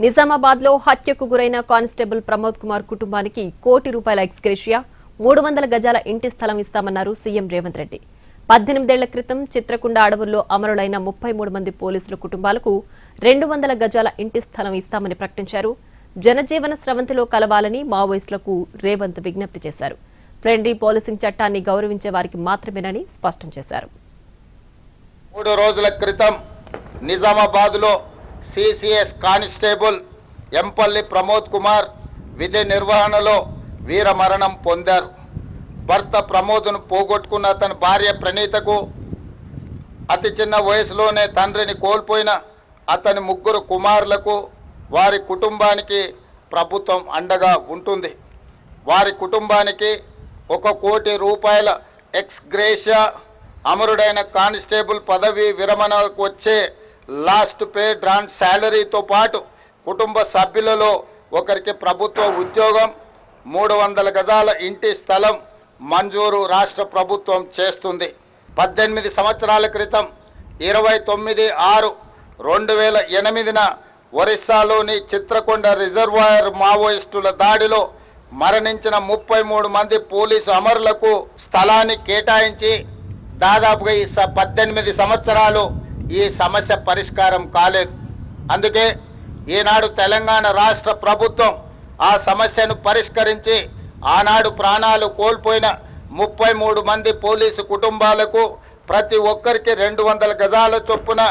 నిజామాబాద్ లో హత్యకు గురైన కానిస్టేబుల్ ప్రమోద్ కుమార్ కుటుంబానికి ₹1 కోటి ఎక్స్‌గ్రేషియా 300 గజాల ఇంటి స్థలం ఇస్తామన్నారు సీఎం రేవంత్ రెడ్డి. 18 ఏళ్ల క్రితం చిత్రకుండ అడవుల్లో అమరులైన 33 మంది పోలీసుల కుటుంబాలకు 200 గజాల ఇంటి స్థలం ఇస్తామని ప్రకటించారు. జనజీవన స్రవంతిలో కలవాలని మావోయిస్టులకు రేవంత్ విజ్ఞప్తి చేశారు. ఫ్రెండ్లీ పోలీసింగ్ చట్టాన్ని గౌరవించే వారికి మాత్రమేనని స్పష్టం చేశారు. 3 రోజుల క్రితం నిజామాబాద్లో సిసిఎస్ కానిస్టేబుల్ ఎంపల్లి ప్రమోద్ కుమార్ విధి నిర్వహణలో వీరమరణం పొందారు. భర్త ప్రమోద్ను పోగొట్టుకున్న అతని భార్య ప్రణీతకు అతి చిన్న వయసులోనే తండ్రిని కోల్పోయిన అతని 3 కుమారులకు వారి కుటుంబానికి ప్రభుత్వం అండగా ఉంటుంది. వారి కుటుంబానికి ₹1 కోటి ఎక్స్‌గ్రేషియా, అమరుడైన కానిస్టేబుల్ పదవి విరమణకు వచ్చే లాస్ట్ పే డ్రాన్ శాలరీతో పాటు కుటుంబ సభ్యులలో ఒకరికి ప్రభుత్వ ఉద్యోగం, 300 గజాల ఇంటి స్థలం మంజూరు రాష్ట్ర ప్రభుత్వం చేస్తుంది. 18 సంవత్సరాల క్రితం 29/6/2008న ఒరిస్సాలోని చిత్రకొండ రిజర్వాయర్ మావోయిస్టుల దాడిలో మరణించిన 33 మంది పోలీసు అమరులకు స్థలాన్ని కేటాయించి దాదాపుగా ఈ 18 సంవత్సరాలు ఈ సమస్య పరిష్కారం కాలేదు. అందుకే ఈనాడు తెలంగాణ రాష్ట్ర ప్రభుత్వం ఆ సమస్యను పరిష్కరించి ఆనాడు ప్రాణాలు కోల్పోయిన 33 మంది పోలీసు కుటుంబాలకు ప్రతి ఒక్కరికి 200 గజాల చొప్పున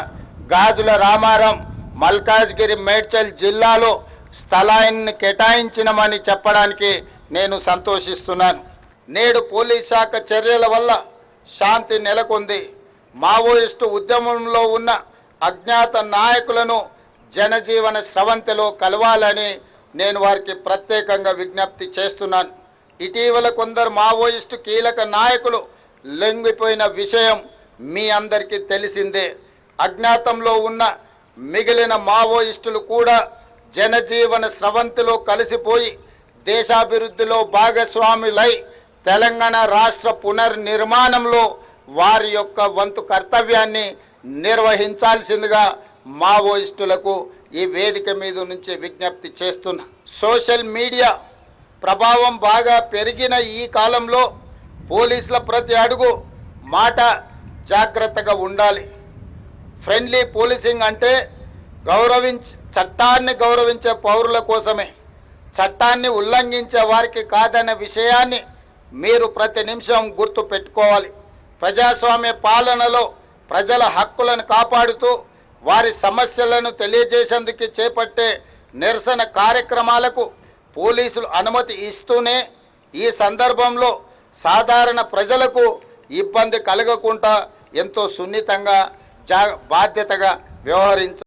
గాజుల రామారం, మల్కాజ్గిరి, మేడ్చల్ జిల్లాలో స్థలాన్ని కేటాయించినమని చెప్పడానికి నేను సంతోషిస్తున్నాను. నేడు పోలీస్ శాఖ చర్యల వల్ల శాంతి నెలకొంది. మావోయిస్టు ఉద్యమంలో ఉన్న అజ్ఞాత నాయకులను జనజీవన స్రవంతిలో కలవాలని నేను వారికి ప్రత్యేకంగా విజ్ఞప్తి చేస్తున్నాను. ఇటీవల కొందరు మావోయిస్టు కీలక నాయకులు లొంగిపోయిన విషయం మీ అందరికీ తెలిసిందే. అజ్ఞాతంలో ఉన్న మిగిలిన మావోయిస్టులు కూడా జనజీవన స్రవంతిలో కలిసిపోయి దేశాభివృద్ధిలో భాగస్వాములై తెలంగాణ రాష్ట్ర పునర్నిర్మాణంలో వారి యొక్క వంతు కర్తవ్యాన్ని నిర్వహించాల్సిందిగా మావోయిస్టులకు ఈ వేదిక మీద నుంచి విజ్ఞప్తి చేస్తున్నా. సోషల్ మీడియా ప్రభావం బాగా పెరిగిన ఈ కాలంలో పోలీసుల ప్రతి అడుగు మాట జాగ్రత్తగా ఉండాలి. ఫ్రెండ్లీ పోలీసింగ్ అంటే చట్టాన్ని గౌరవించే పౌరుల కోసమే, చట్టాన్ని ఉల్లంఘించే వారికి కాదన్న విషయాన్ని మీరు ప్రతి నిమిషం గుర్తు పెట్టుకోవాలి. ప్రజాస్వామ్య పాలనలో ప్రజల హక్కులను కాపాడుతూ వారి సమస్యలను తెలియజేసేందుకు చేపట్టే నిరసన కార్యక్రమాలకు పోలీసులు అనుమతి ఇస్తూనే ఈ సందర్భంలో సాధారణ ప్రజలకు ఇబ్బంది కలగకుండా ఎంతో సున్నితంగా బాధ్యతగా వ్యవహరించారు.